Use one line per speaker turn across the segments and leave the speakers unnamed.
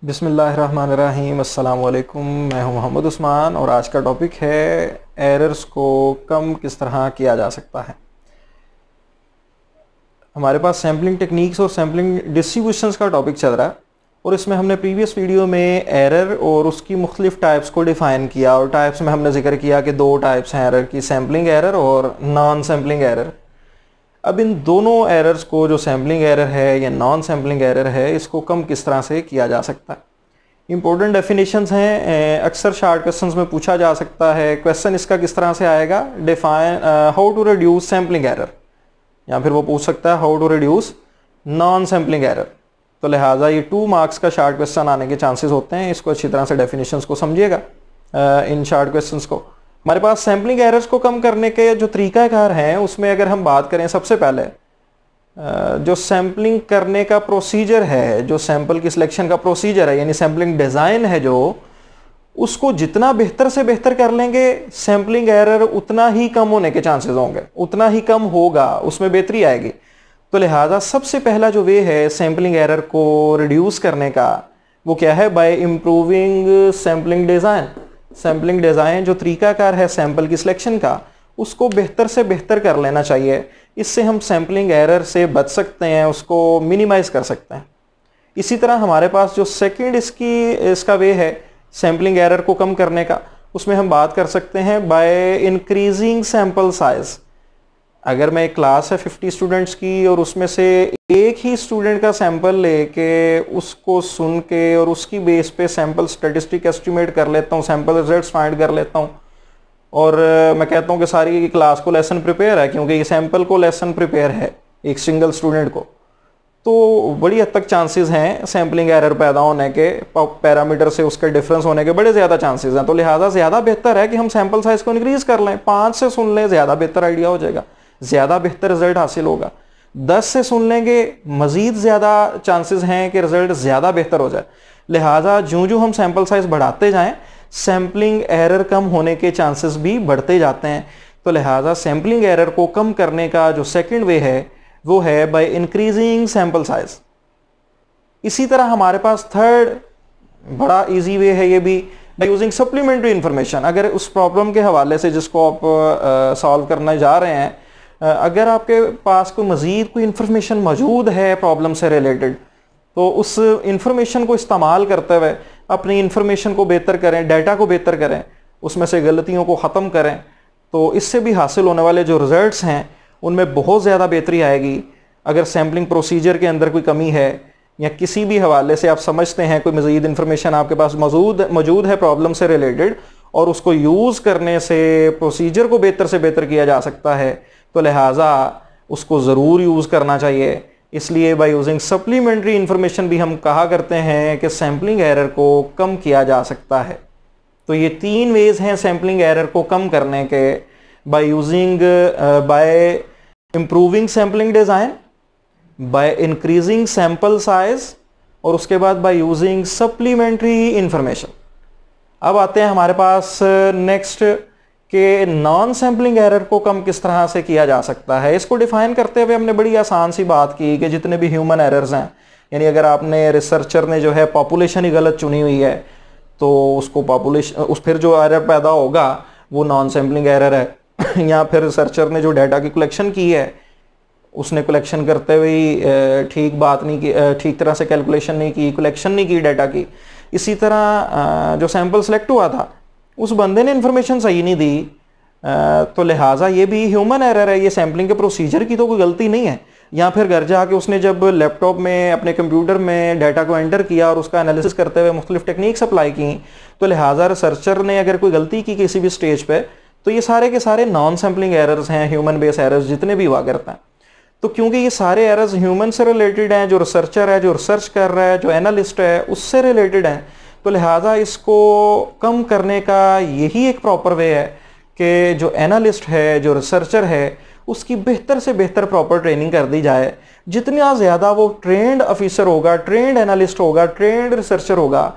बिस्मिल्लाहिर्रहमानिर्रहीम। अस्सलाम वालेकुम। मैं हूं मोहम्मद उस्मान और आज का टॉपिक है एरर्स को कम किस तरह किया जा सकता है। हमारे पास सैम्पलिंग टेक्निक्स और सैम्पलिंग डिस्ट्रीब्यूशंस का टॉपिक चल रहा है और इसमें हमने प्रीवियस वीडियो में एरर और उसकी मुख्तलिफ टाइप्स को डिफ़ाइन किया और टाइप्स में हमने जिक्र किया कि दो टाइप्स हैं एरर की, सैम्पलिंग एरर और नॉन सैम्पलिंग एरर। अब इन दोनों एरर्स को, जो सैम्पलिंग एरर है या नॉन सैम्पलिंग एरर है, इसको कम किस तरह से किया जा सकता है। इंपॉर्टेंट डेफिनेशंस हैं, अक्सर शार्ट क्वेश्चंस में पूछा जा सकता है। क्वेश्चन इसका किस तरह से आएगा, define how to reduce sampling error, या फिर वो पूछ सकता है how to reduce non sampling error. तो लिहाजा ये 2 मार्क्स का शार्ट क्वेश्चन आने के चांसेस होते हैं। इसको अच्छी तरह से डेफिनेशंस को समझिएगा इन शार्ट क्वेश्चंस को। हमारे पास सैम्पलिंग एरर्स को कम करने के जो तरीक़ाकार हैं उसमें अगर हम बात करें, सबसे पहले जो सैम्पलिंग करने का प्रोसीजर है, जो सैंपल की सिलेक्शन का प्रोसीजर है, यानी सैम्पलिंग डिज़ाइन है, जो उसको जितना बेहतर से बेहतर कर लेंगे सैम्पलिंग एरर उतना ही कम होने के चांसेस होंगे, उतना ही कम होगा, उसमें बेहतरी आएगी। तो लिहाजा सबसे पहला जो वे है सैम्पलिंग एरर को रिड्यूस करने का, वो क्या है, bye improving sampling design. Sampling design जो तरीक़ाकार है सैंपल की सिलेक्शन का, उसको बेहतर से बेहतर कर लेना चाहिए। इससे हम सैम्पलिंग एरर से बच सकते हैं, उसको मिनिमाइज़ कर सकते हैं। इसी तरह हमारे पास जो सेकंड इसका वे है सैम्पलिंग एरर को कम करने का, उसमें हम बात कर सकते हैं बाय इंक्रीजिंग सैंपल साइज़। अगर मैं एक क्लास है 50 स्टूडेंट्स की और उसमें से एक ही स्टूडेंट का सैंपल लेके उसको सुन के और उसकी बेस पे सैंपल स्टेटिस्टिक एस्टिमेट कर लेता हूँ, सैंपल रिजल्ट्स फाइंड कर लेता हूँ और मैं कहता हूँ कि सारी क्लास को लेसन प्रिपेयर है, क्योंकि ये सैंपल को लेसन प्रिपेयर है एक सिंगल स्टूडेंट को, तो बड़ी हद तक चांसेस हैं सैम्पलिंग एरर पैदा होने के, पैरामीटर से उसके डिफरेंस होने के बड़े ज़्यादा चांसेस हैं। तो लिहाजा ज़्यादा बेहतर है कि हम सैंपल साइज़ को इंक्रीज़ कर लें, 5 से सुन लें, ज़्यादा बेहतर आइडिया हो जाएगा, ज़्यादा बेहतर रिजल्ट हासिल होगा। 10 से सुन लेंगे, मज़ीद ज़्यादा चांसेस हैं कि रिजल्ट ज़्यादा बेहतर हो जाए। लिहाजा जो हम सैंपल साइज़ बढ़ाते जाएं सैम्पलिंग एरर कम होने के चांसेस भी बढ़ते जाते हैं। तो लिहाजा सैम्पलिंग एरर को कम करने का जो सेकंड वे है वो है बाय इंक्रीजिंग सैंपल साइज। इसी तरह हमारे पास थर्ड बड़ा इजी वे है ये भी, बाय यूजिंग सप्लीमेंट्री इंफॉर्मेशन। अगर उस प्रॉब्लम के हवाले से जिसको आप सॉल्व करने जा रहे हैं, अगर आपके पास कोई मज़ीद कोई इन्फॉर्मेशन मौजूद है प्रॉब्लम से रिलेटेड, तो उस इंफॉर्मेशन को इस्तेमाल करते हुए अपनी इंफॉर्मेशन को बेहतर करें, डाटा को बेहतर करें, उसमें से गलतियों को ख़त्म करें, तो इससे भी हासिल होने वाले जो रिजल्ट्स हैं उनमें बहुत ज़्यादा बेहतरी आएगी। अगर सैम्पलिंग प्रोसीजर के अंदर कोई कमी है या किसी भी हवाले से आप समझते हैं कोई मज़ीद इंफॉर्मेशन आपके पास मौजूद है प्रॉब्लम से रिलेटेड और उसको यूज़ करने से प्रोसीजर को बेहतर से बेहतर किया जा सकता है, तो लिहाजा उसको ज़रूर यूज़ करना चाहिए। इसलिए बाय यूजिंग सप्लीमेंट्री इंफॉर्मेशन भी हम कहा करते हैं कि सैम्पलिंग एरर को कम किया जा सकता है। तो ये 3 वेज हैं सैम्पलिंग एरर को कम करने के, bye improving sampling design, by increasing sample size और उसके बाद बाय यूजिंग सप्लीमेंट्री इंफॉर्मेशन। अब आते हैं हमारे पास नेक्स्ट कि नॉन सैम्पलिंग एरर को कम किस तरह से किया जा सकता है। इसको डिफाइन करते हुए हमने बड़ी आसान सी बात की कि जितने भी ह्यूमन एरर्स हैं, यानी अगर आपने रिसर्चर ने जो है पॉपुलेशन ही गलत चुनी हुई है तो उसको फिर जो एरर पैदा होगा वो नॉन सैम्पलिंग एरर है। या फिर रिसर्चर ने जो डाटा की कलेक्शन की है उसने कलेक्शन करते हुए ठीक तरह से कैलकुलेशन नहीं की, कलेक्शन नहीं की डाटा की। इसी तरह जो सैंपल सेलेक्ट हुआ था उस बंदे ने इंफॉर्मेशन सही नहीं दी, तो लिहाजा ये भी ह्यूमन एरर है, ये सैम्पलिंग के प्रोसीजर की तो कोई गलती नहीं है। या फिर घर जाके उसने जब लैपटॉप में अपने कंप्यूटर में डाटा को एंटर किया और उसका एनालिसिस करते हुए मुख्तलिफ टेक्निक्स अप्लाई की, तो लिहाजा रिसर्चर ने अगर कोई गलती की किसी भी स्टेज पे, तो ये सारे के सारे नॉन सैम्पलिंग एरर्स हैं, ह्यूमन बेस एरर्स जितने भी हुआ करते हैं। तो क्योंकि ये सारे एरर्स ह्यूमन से रिलेटेड हैं, जो रिसर्चर है, जो रिसर्च कर रहा है, जो एनालिस्ट है, उससे रिलेटेड हैं, तो लिहाजा इसको कम करने का यही एक प्रॉपर वे है कि जो एनालिस्ट है, जो रिसर्चर है, उसकी बेहतर से बेहतर प्रॉपर ट्रेनिंग कर दी जाए। जितना ज़्यादा वो ट्रेंड ऑफिसर होगा, ट्रेंड एनालिस्ट होगा, ट्रेंड रिसर्चर होगा,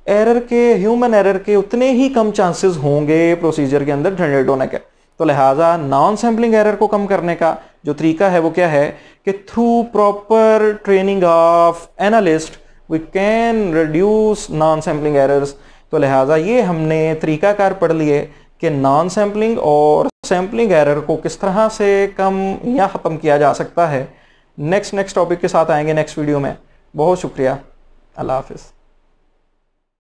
ह्यूमन एरर के उतने ही कम चांसेस होंगे प्रोसीजर के अंदर जनरेट होने के। तो लिहाजा नॉन सैम्पलिंग एरर को कम करने का जो तरीका है वो क्या है कि through proper training of analyst we can reduce non sampling errors. तो लिहाजा ये हमने तरीकाकार पढ़ लिए कि नॉन सैम्पलिंग और सैम्पलिंग एरर को किस तरह से कम या ख़त्म किया जा सकता है। नेक्स्ट टॉपिक के साथ आएंगे नेक्स्ट वीडियो में। बहुत शुक्रिया, अल्लाह हाफिज़।